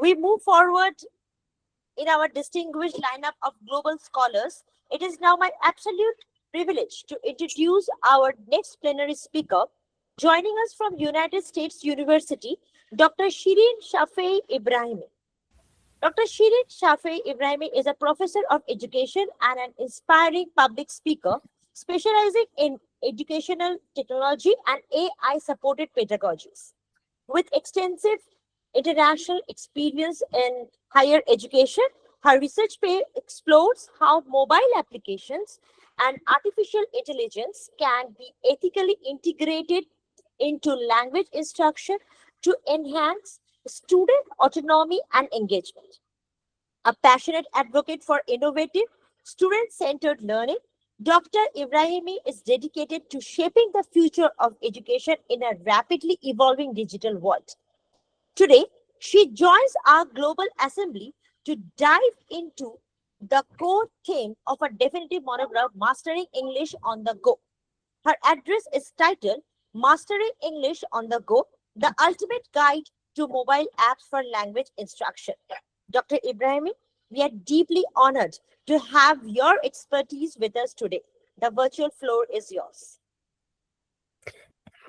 we move forward in our distinguished lineup of global scholars, it is now my absolute privilege to introduce our next plenary speaker. Joining us from United States University, Dr. Shirin Shafei Ibrahimi. Dr. Shirin Shafei Ibrahimi is a professor of education and an inspiring public speaker specializing in educational technology and AI-supported pedagogies. With extensive international experience in higher education, her research explores how mobile applications and artificial intelligence can be ethically integrated into language instruction to enhance student autonomy and engagement. A passionate advocate for innovative, student-centered learning, Dr. Ibrahimi is dedicated to shaping the future of education in a rapidly evolving digital world. Today, she joins our Global Assembly to dive into the core theme of a definitive monograph, Mastering English on the Go. Her address is titled Mastering English on the Go, the ultimate guide to mobile apps for language instruction. Dr. Ibrahimi, we are deeply honored to have your expertise with us today. The virtual floor is yours.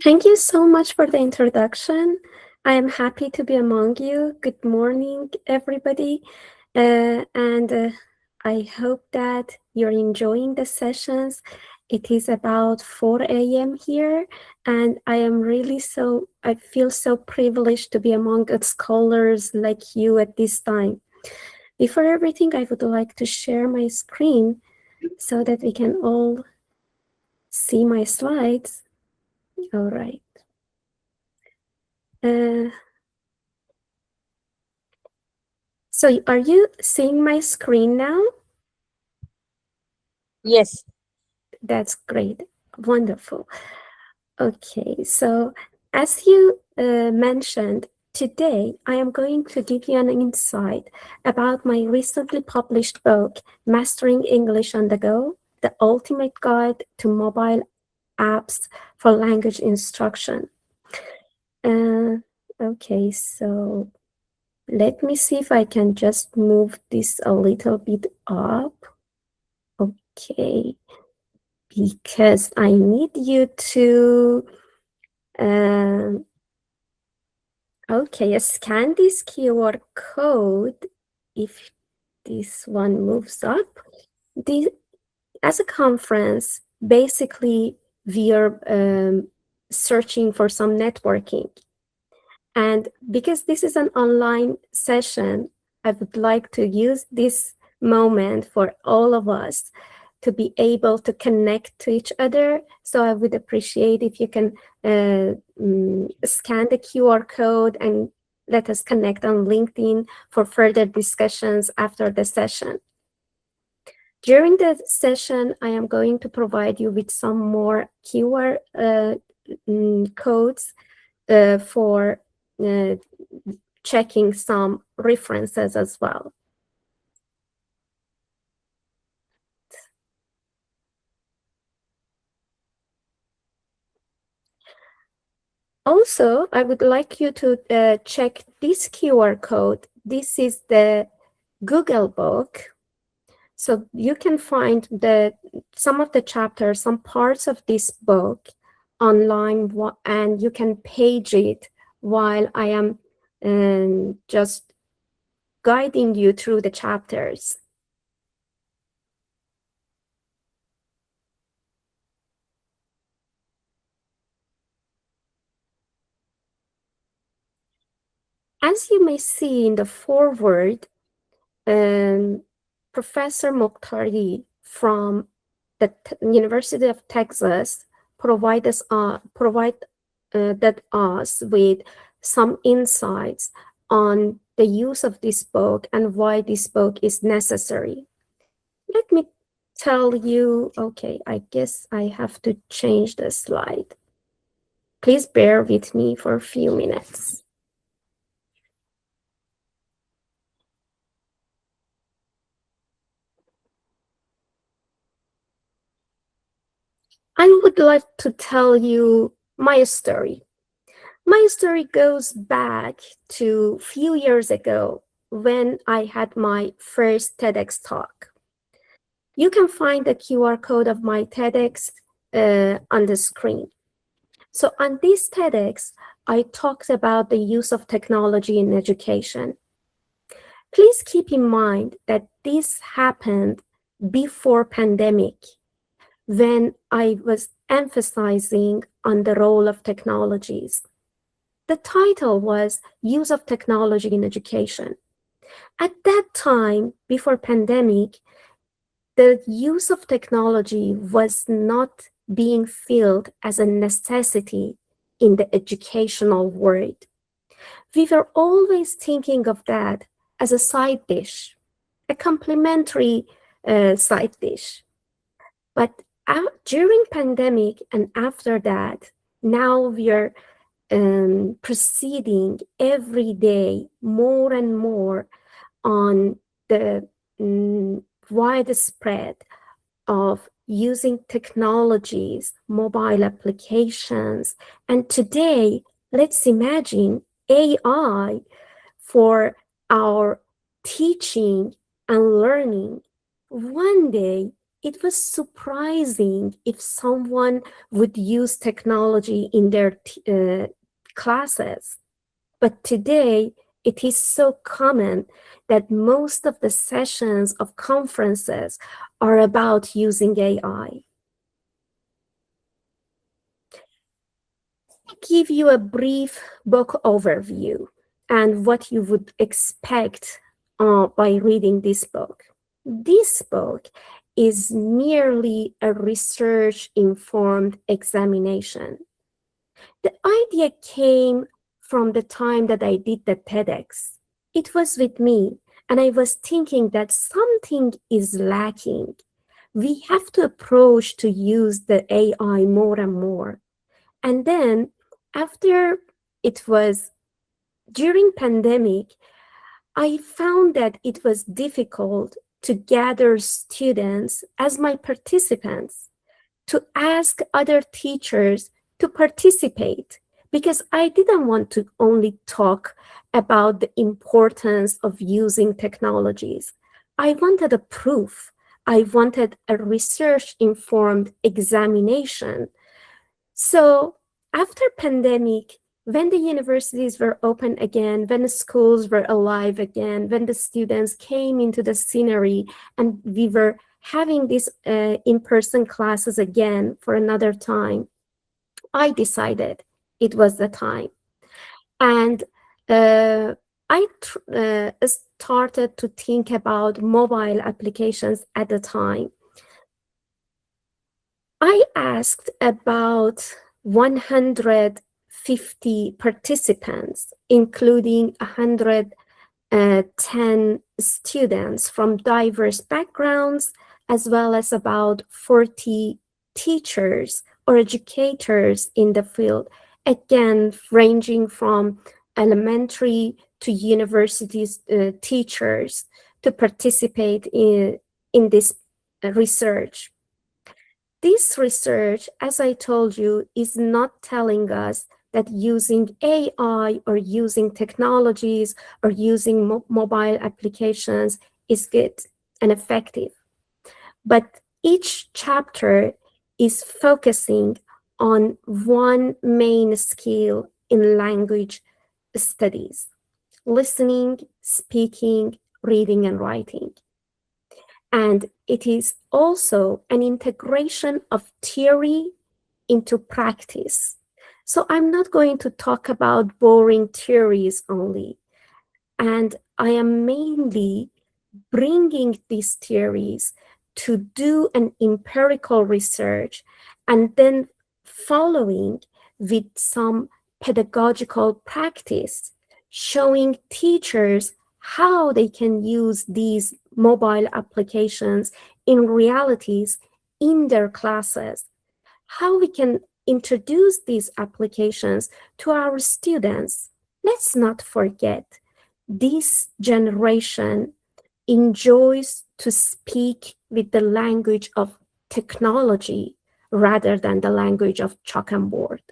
Thank you so much for the introduction. I am happy to be among you. Good morning, everybody. And I hope that you're enjoying the sessions. It is about 4 a.m. here, and I feel so privileged to be among scholars like you at this time. Before everything, I would like to share my screen so that we can all see my slides. All right. So are you seeing my screen now? Yes. That's great. Wonderful. Okay, so as you mentioned, today I am going to give you an insight about my recently published book, Mastering English on the Go, the Ultimate Guide to Mobile Apps for Language Instruction. Okay, so let me see if I can just move this a little bit up. Okay, because I need you to, okay, scan this QR code. If this one moves up, as a conference, basically we are searching for some networking. And because this is an online session, I would like to use this moment for all of us to be able to connect to each other. So I would appreciate if you can scan the QR code and let us connect on LinkedIn for further discussions after the session. During the session, I am going to provide you with some more QR codes for checking some references as well. Also, I would like you to check this QR code. This is the Google book. So you can find some of the chapters, some parts of this book online, and you can page it while I am just guiding you through the chapters. As you may see in the foreword, Professor Mokhtari from the University of Texas provided us with some insights on the use of this book and why this book is necessary. Let me tell you, okay, I guess I have to change the slide. Please bear with me for a few minutes. I would like to tell you my story. My story goes back to a few years ago when I had my first TEDx talk. You can find the QR code of my TEDx on the screen. So on this TEDx, I talked about the use of technology in education. Please keep in mind that this happened before pandemic, when I was emphasizing on the role of technologies. The title was Use of Technology in Education. At that time, before pandemic, the use of technology was not being felt as a necessity in the educational world. We were always thinking of that as a side dish, a complementary side dish. But during pandemic and after that, now we are proceeding every day more and more on the widespread of using technologies, mobile applications. And today, let's imagine AI for our teaching and learning. One day, it was surprising if someone would use technology in their classes. But today, it is so common that most of the sessions of conferences are about using AI. I'll give you a brief book overview and what you would expect by reading this book. This book is merely a research-informed examination. The idea came from the time that I did the TEDx. It was with me, and I was thinking that something is lacking. We have to approach to use the AI more and more. And then after it was during pandemic, I found that it was difficult to gather students as my participants, to ask other teachers to participate, because I didn't want to only talk about the importance of using technologies. I wanted a proof. I wanted a research-informed examination. So after pandemic, when the universities were open again, when the schools were alive again, when the students came into the scenery and we were having these in-person classes again for another time, I decided it was the time. And I started to think about mobile applications at the time. I asked about 150 participants, including 110 students from diverse backgrounds, as well as about 40 teachers or educators in the field, again, ranging from elementary to universities teachers to participate in this research. This research, as I told you, is not telling us that using AI or using technologies or using mobile applications is good and effective. But each chapter is focusing on one main skill in language studies: listening, speaking, reading, and writing. And it is also an integration of theory into practice. So I'm not going to talk about boring theories only. And I am mainly bringing these theories to do an empirical research and then following with some pedagogical practice, showing teachers how they can use these mobile applications in realities in their classes, how we can introduce these applications to our students. Let's not forget, this generation enjoys to speak with the language of technology rather than the language of chalk and board.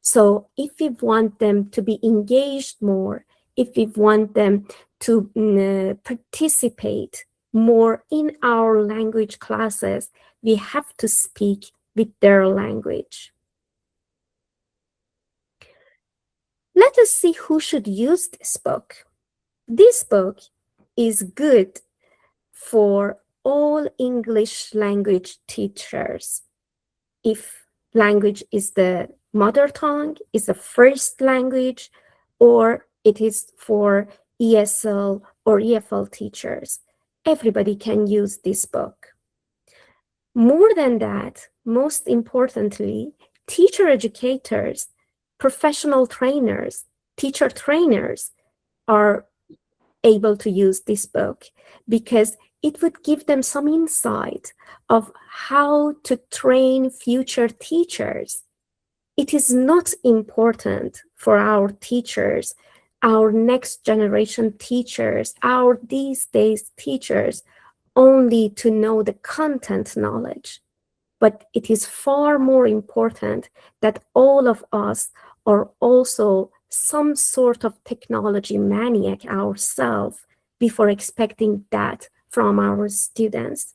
So if we want them to be engaged more, if we want them to participate more in our language classes, we have to speak with their language. Let us see who should use this book. This book is good for all English language teachers. If language is the mother tongue, is the first language, or it is for ESL or EFL teachers, everybody can use this book. More than that, most importantly, teacher educators, professional trainers, teacher trainers are able to use this book because it would give them some insight of how to train future teachers. It is not important for our teachers, our next generation teachers, our these days teachers, only to know the content knowledge. But it is far more important that all of us are also some sort of technology maniac ourselves before expecting that from our students.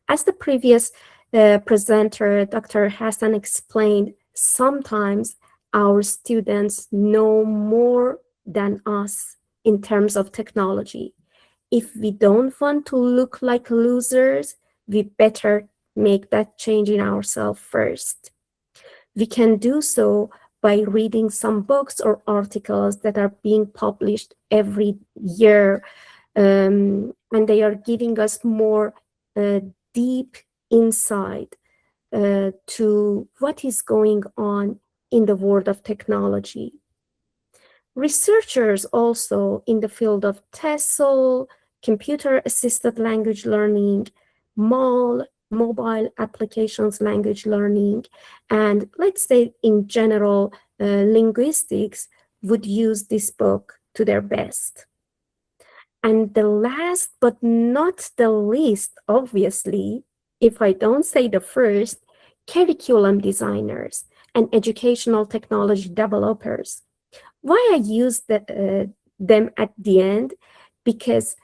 As the previous presenter, Dr. Hassan, explained, sometimes our students know more than us in terms of technology. If we don't want to look like losers, we better make that change in ourselves first. We can do so by reading some books or articles that are being published every year, and they are giving us more deep insight to what is going on in the world of technology. Researchers also in the field of TESOL, computer-assisted language learning, MAL, mobile applications language learning, and let's say in general, linguistics would use this book to their best. And the last but not the least, obviously, if I don't say the first, curriculum designers and educational technology developers. Why I use them at the end? Because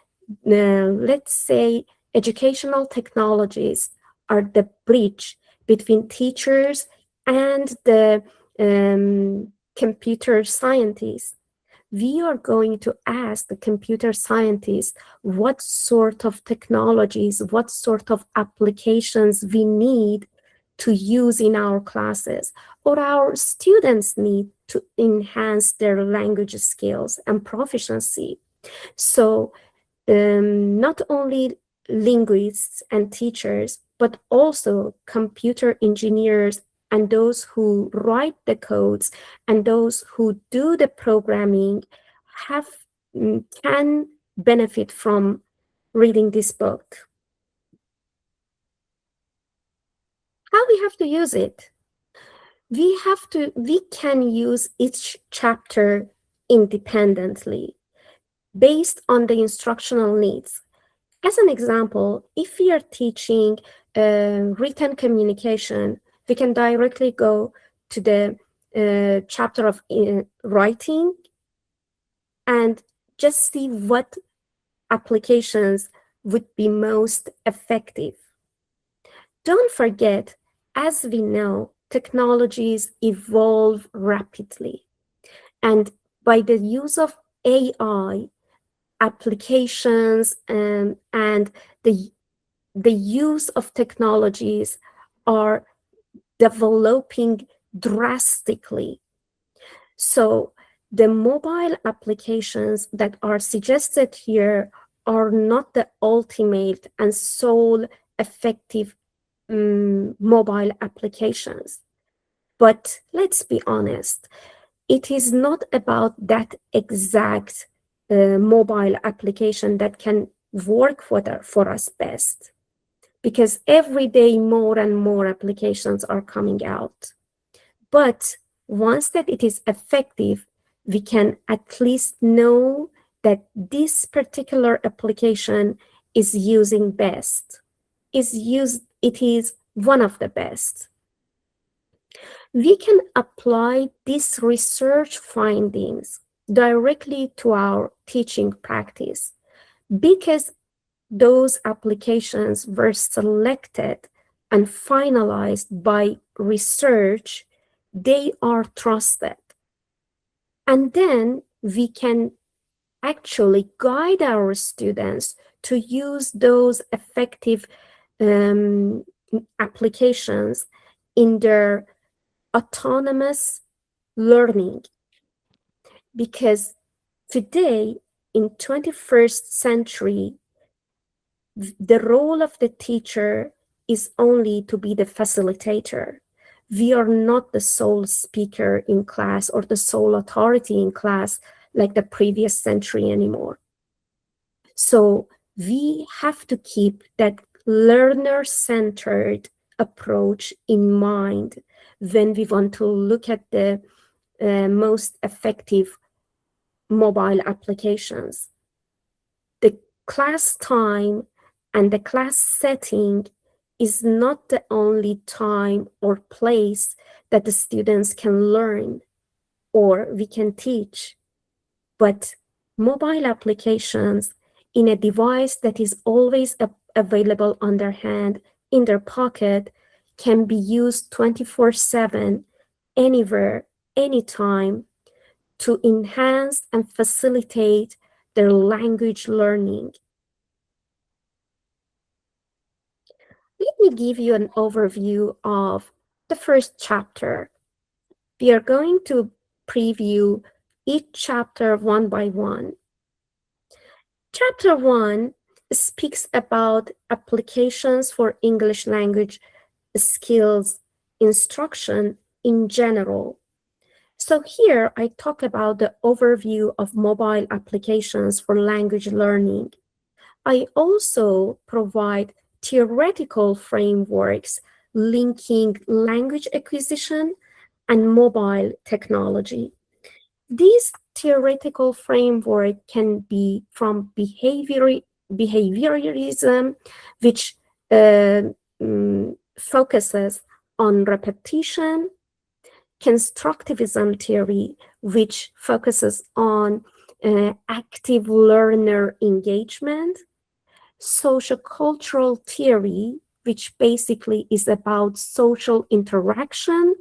let's say educational technologies are the bridge between teachers and the computer scientists. We are going to ask the computer scientists what sort of technologies, what sort of applications we need to use in our classes, or our students need to enhance their language skills and proficiency. So not only linguists and teachers, but also computer engineers and those who write the codes and those who do the programming have can benefit from reading this book. How we have to use it? We can use each chapter independently based on the instructional needs. As an example, if we are teaching written communication, we can directly go to the chapter of writing and just see what applications would be most effective. Don't forget, as we know, technologies evolve rapidly. And by the use of AI, applications and the use of technologies are developing drastically. So the mobile applications that are suggested here are not the ultimate and sole effective mobile applications. But let's be honest, it is not about that exact mobile application that can work for us best, because every day more and more applications are coming out. But once that it is effective, we can at least know that this particular application is using best, it is one of the best. We can apply these research findings directly to our teaching practice. Because those applications were selected and finalized by research, they are trusted. And then we can actually guide our students to use those effective um, applications in their autonomous learning. Because today, in 21st century, the role of the teacher is only to be the facilitator. We are not the sole speaker in class or the sole authority in class like the previous century anymore. So we have to keep that learner-centered approach in mind when we want to look at the most effective mobile applications. The class time and the class setting is not the only time or place that the students can learn or we can teach, but mobile applications in a device that is always available on their hand, in their pocket, can be used 24/7, anywhere, anytime, to enhance and facilitate their language learning. Let me give you an overview of the first chapter. We are going to preview each chapter one by one. Chapter 1 speaks about applications for English language skills instruction in general. So here I talk about the overview of mobile applications for language learning. I also provide theoretical frameworks linking language acquisition and mobile technology. These theoretical framework can be from behaviorism, which focuses on repetition, constructivism theory, which focuses on active learner engagement, sociocultural theory, which basically is about social interaction,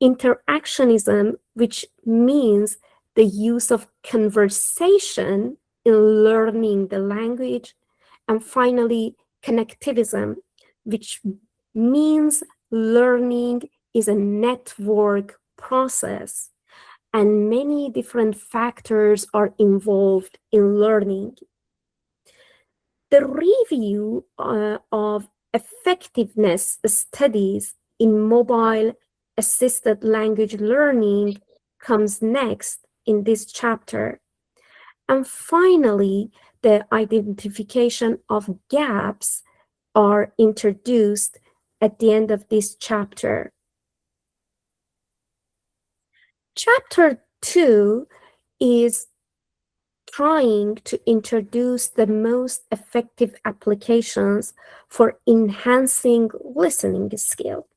interactionism, which means the use of conversation in learning the language, and finally, connectivism, which means learning is a network process and many different factors are involved in learning. The review of effectiveness studies in mobile assisted language learning comes next in this chapter. And finally, the identification of gaps are introduced at the end of this chapter. Chapter 2 is trying to introduce the most effective applications for enhancing listening skill.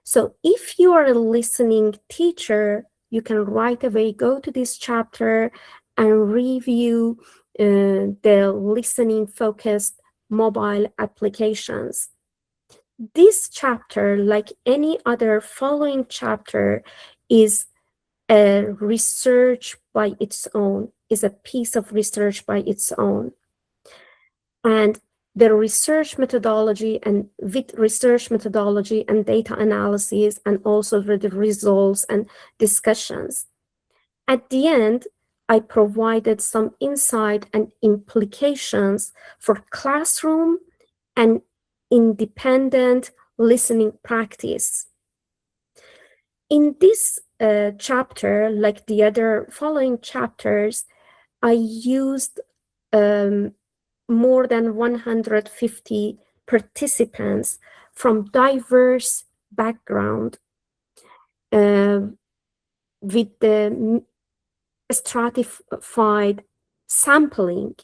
So if you are a listening teacher, you can right away go to this chapter and review the listening focused mobile applications. This chapter, like any other following chapter, is a research by its own, is a piece of research by its own. And the research methodology and with research methodology and data analysis and also with the results and discussions. At the end, I provided some insight and implications for classroom and independent listening practice. In this chapter, like the other following chapters, I used more than 150 participants from diverse background with the stratified sampling.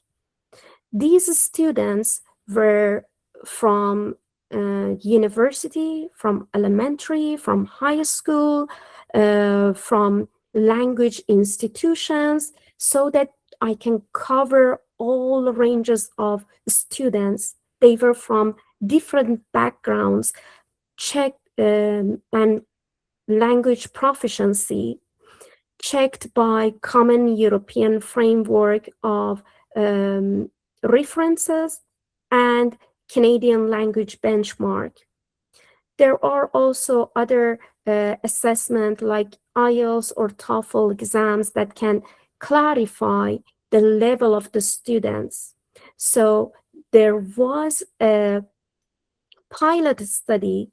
These students were from university, from elementary, from high school, from language institutions so that I can cover all ranges of students. They were from different backgrounds, check and language proficiency checked by common European framework of um, references and Canadian language benchmark. There are also other assessment like IELTS or TOEFL exams that can clarify the level of the students. So there was a pilot study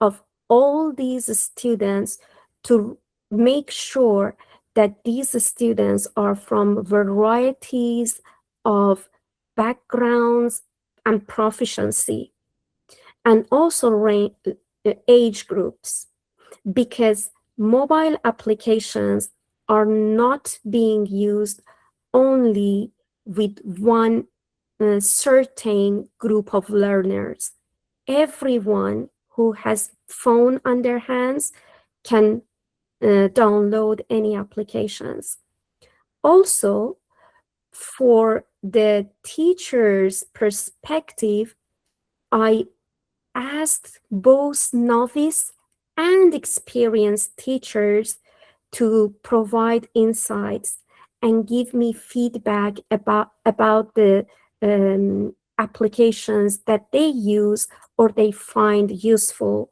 of all these students to make sure that these students are from varieties of backgrounds and proficiency and also age groups, because mobile applications are not being used only with one certain group of learners. Everyone who has phone on their hands can download any applications. Also, for the teacher's perspective, I asked both novice and experienced teachers to provide insights and give me feedback about the applications that they use or they find useful.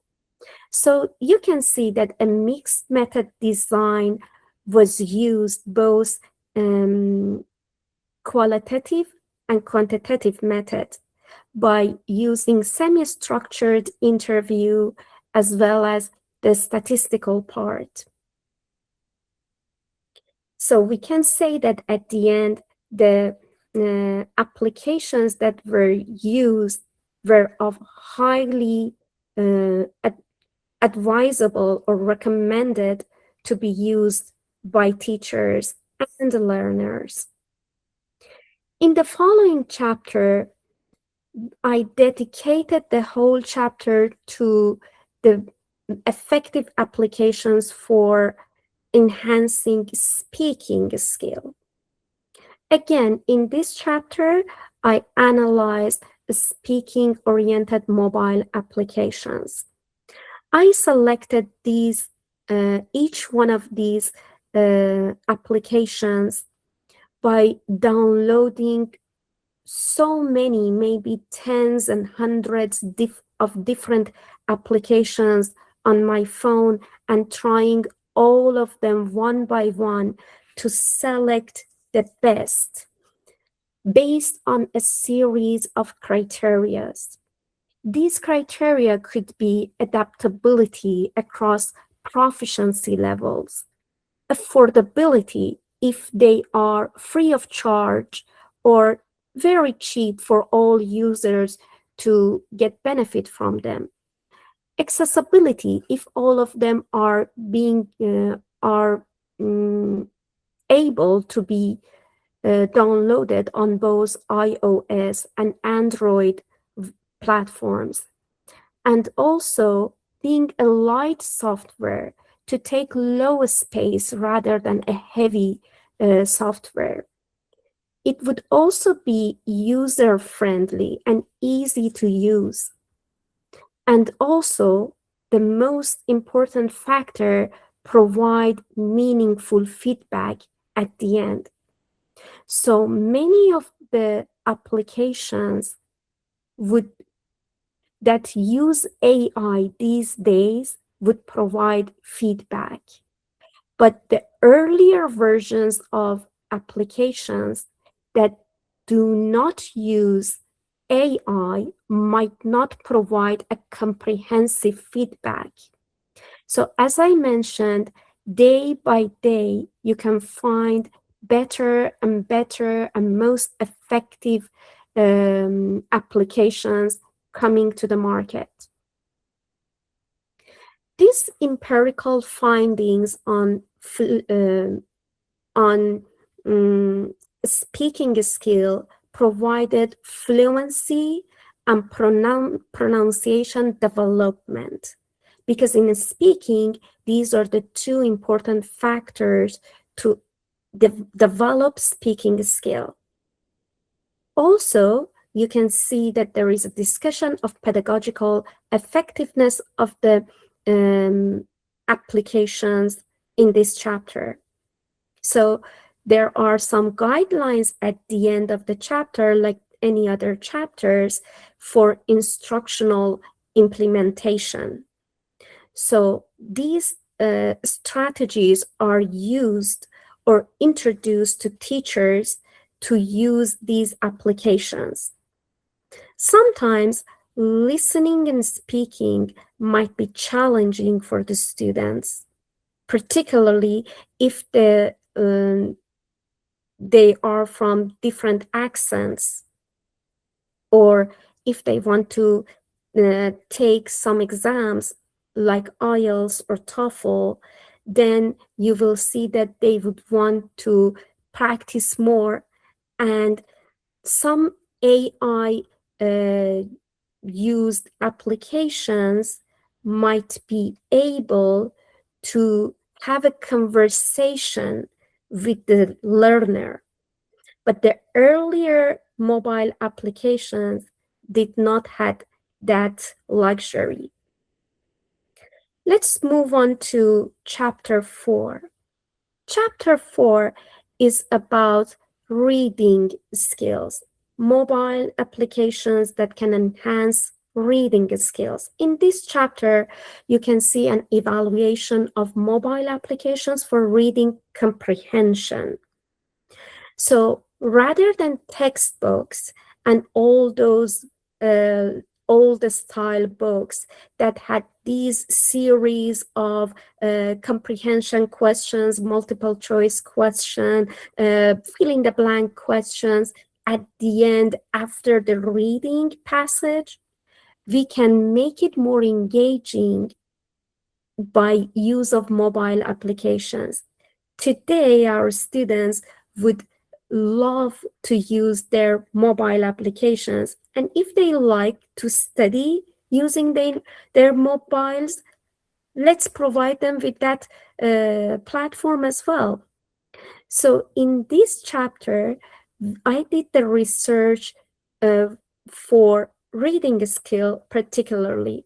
So you can see that a mixed method design was used, both qualitative and quantitative method, by using semi-structured interview as well as the statistical part. So we can say that at the end, the applications that were used were of highly advisable or recommended to be used by teachers and learners. In the following chapter, I dedicated the whole chapter to the effective applications for enhancing speaking skill. Again, in this chapter, I analyzed speaking-oriented mobile applications. I selected these, each one of these applications by downloading so many, maybe tens and hundreds of different applications on my phone and trying all of them one by one to select the best based on a series of criteria. These criteria could be adaptability across proficiency levels, affordability if they are free of charge or very cheap for all users to get benefit from them, accessibility if all of them are being able to be downloaded on both iOS and Android platforms, and also being a light software to take low space rather than a heavy software. It would also be user-friendly and easy to use. And also, the most important factor, provide meaningful feedback at the end. So many of the applications that use AI these days would provide feedback. But the earlier versions of applications that do not use AI might not provide a comprehensive feedback. So as I mentioned, day by day, you can find better and most effective applications coming to the market. These empirical findings on speaking skill provided fluency and pronunciation development. because in speaking, these are the two important factors to develop speaking skill. Also, you can see that there is a discussion of pedagogical effectiveness of the applications in this chapter. So there are some guidelines at the end of the chapter, like any other chapters, for instructional implementation. So these strategies are used or introduced to teachers to use these applications. Sometimes listening and speaking might be challenging for the students, particularly if they are from different accents, or if they want to take some exams like IELTS or TOEFL, then you will see that they would want to practice more, and some AI used applications might be able to have a conversation with the learner. But the earlier mobile applications did not have that luxury. Let's move on to chapter 4. Chapter 4 is about reading skills, mobile applications that can enhance reading skills. In this chapter, you can see an evaluation of mobile applications for reading comprehension. So rather than textbooks and all those old style books that had these series of comprehension questions, multiple choice question, fill in the blank questions at the end after the reading passage, we can make it more engaging by use of mobile applications. Today, our students would love to use their mobile applications. And if they like to study using their mobiles, let's provide them with that platform as well. So in this chapter, I did the research for reading skill particularly.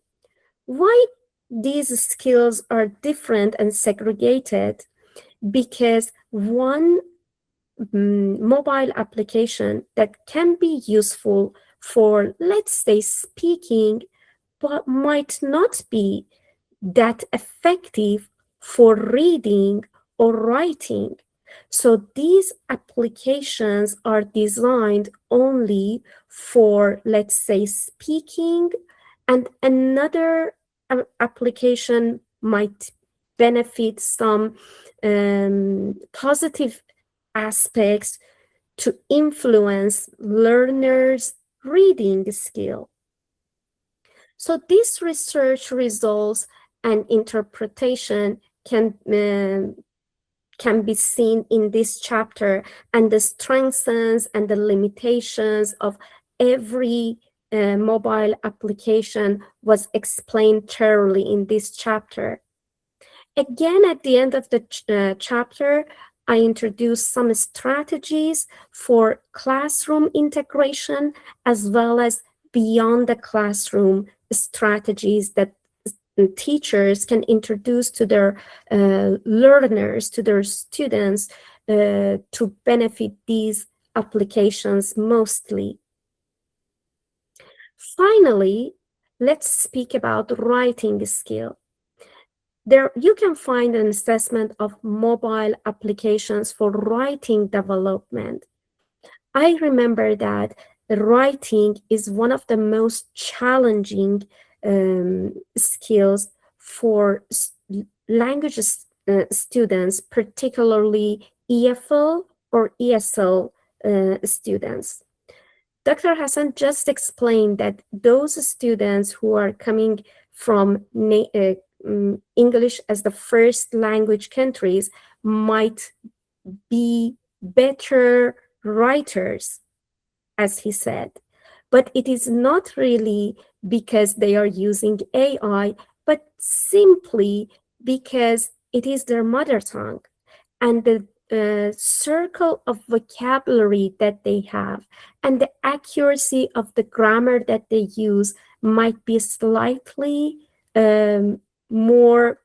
Why these skills are different and segregated? Because one mobile application that can be useful for, let's say, speaking, but might not be that effective for reading or writing. So these applications are designed only for, let's say, speaking, and another application might benefit some positive aspects to influence learners' reading skill. So these research results and interpretation can be seen in this chapter, and the strengths and the limitations of every mobile application was explained thoroughly in this chapter. Again, at the end of the chapter, I introduced some strategies for classroom integration, as well as beyond the classroom strategies that teachers can introduce to their learners, to their students, to benefit these applications mostly. Finally, let's speak about writing skill. There, you can find an assessment of mobile applications for writing development. I remember that writing is one of the most challenging skills for language students, particularly EFL or ESL students. Dr. Hassan just explained that those students who are coming from English as the first language countries might be better writers, as he said. But it is not really because they are using AI, but simply because it is their mother tongue and the circle of vocabulary that they have and the accuracy of the grammar that they use might be slightly more,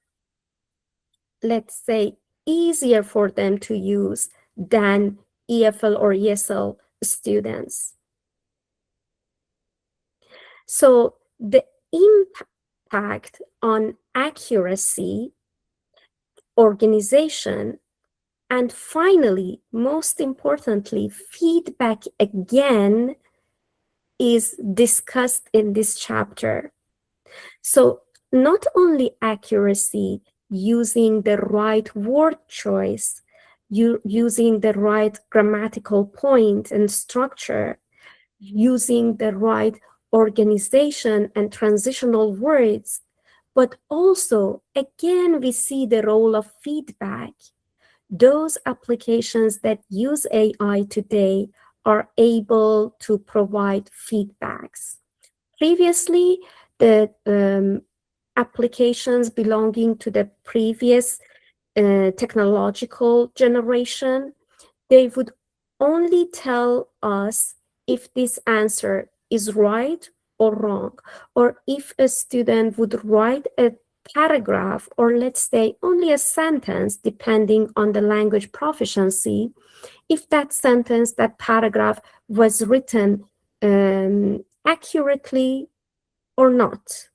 let's say, easier for them to use than EFL or ESL students. So the impact on accuracy, organization, and finally, most importantly, feedback again is discussed in this chapter. So not only accuracy, using the right word choice, using the right grammatical point and structure, using the right organization and transitional words, but also, again, we see the role of feedback. Those applications that use AI today are able to provide feedbacks. Previously, the applications belonging to the previous technological generation, they would only tell us if this answer is right or wrong, or if a student would write a paragraph, or let's say only a sentence, depending on the language proficiency, if that sentence, that paragraph was written accurately or not.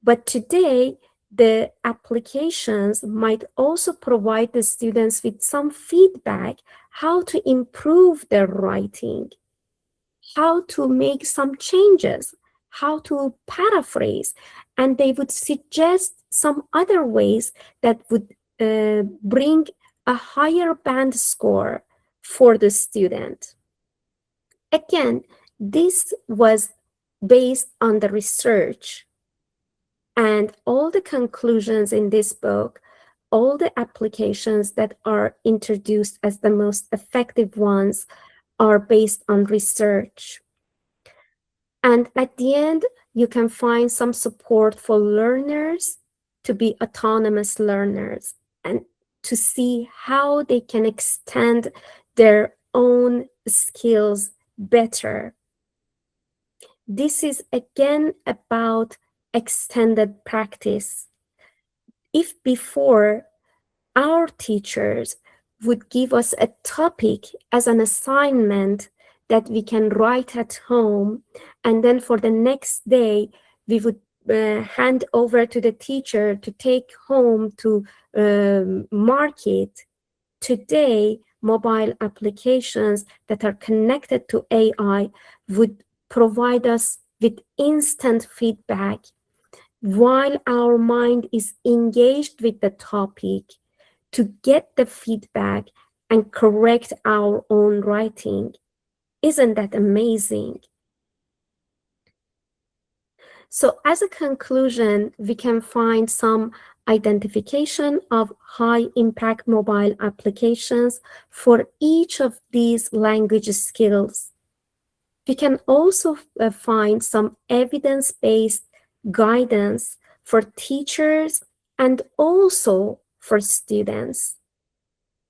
But today, the applications might also provide the students with some feedback how to improve their writing, how to make some changes, how to paraphrase, and they would suggest some other ways that would bring a higher band score for the student. Again, this was based on the research, and all the conclusions in this book, all the applications that are introduced as the most effective ones are based on research. And at the end, you can find some support for learners to be autonomous learners and to see how they can extend their own skills better. This is again about extended practice. If before our teachers would give us a topic as an assignment that we can write at home, and then for the next day we would hand over to the teacher to take home to mark it. Today, mobile applications that are connected to AI would provide us with instant feedback while our mind is engaged with the topic to get the feedback and correct our own writing. Isn't that amazing? So as a conclusion, we can find some identification of high impact mobile applications for each of these language skills. We can also find some evidence-based guidance for teachers and also for students.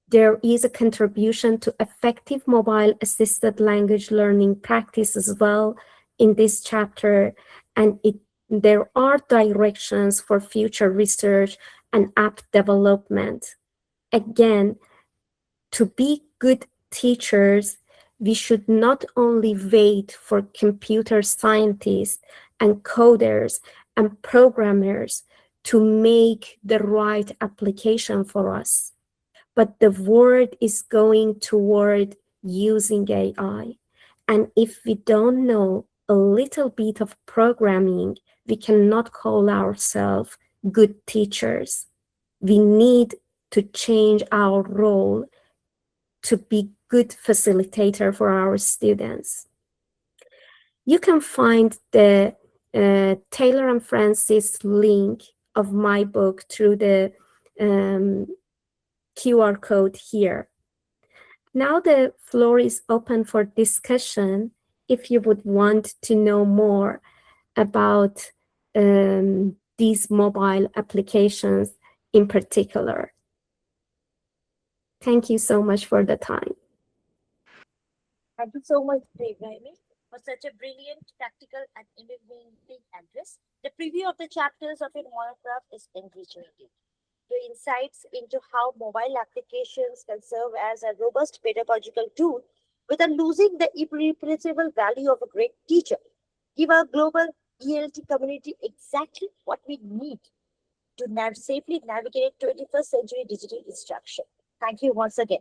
There is a contribution to effective mobile assisted language learning practice as well in this chapter, and there are directions for future research and app development. Again, to be good teachers, we should not only wait for computer scientists and coders and programmers to make the right application for us, but the world is going toward using AI. And if we don't know a little bit of programming, we cannot call ourselves good teachers. We need to change our role to be good facilitator for our students. You can find the Taylor and Francis link of my book through the QR code here. Now the floor is open for discussion. If you would want to know more about these mobile applications in particular. Thank you so much for the time. Thank you so much, Bhavani, for such a brilliant, practical, and illuminating address. The preview of the chapters of your monograph is enriching. The insights into how mobile applications can serve as a robust pedagogical tool without losing the irreplaceable value of a great teacher. Give our global ELT community exactly what we need to safely navigate 21st century digital instruction. Thank you once again.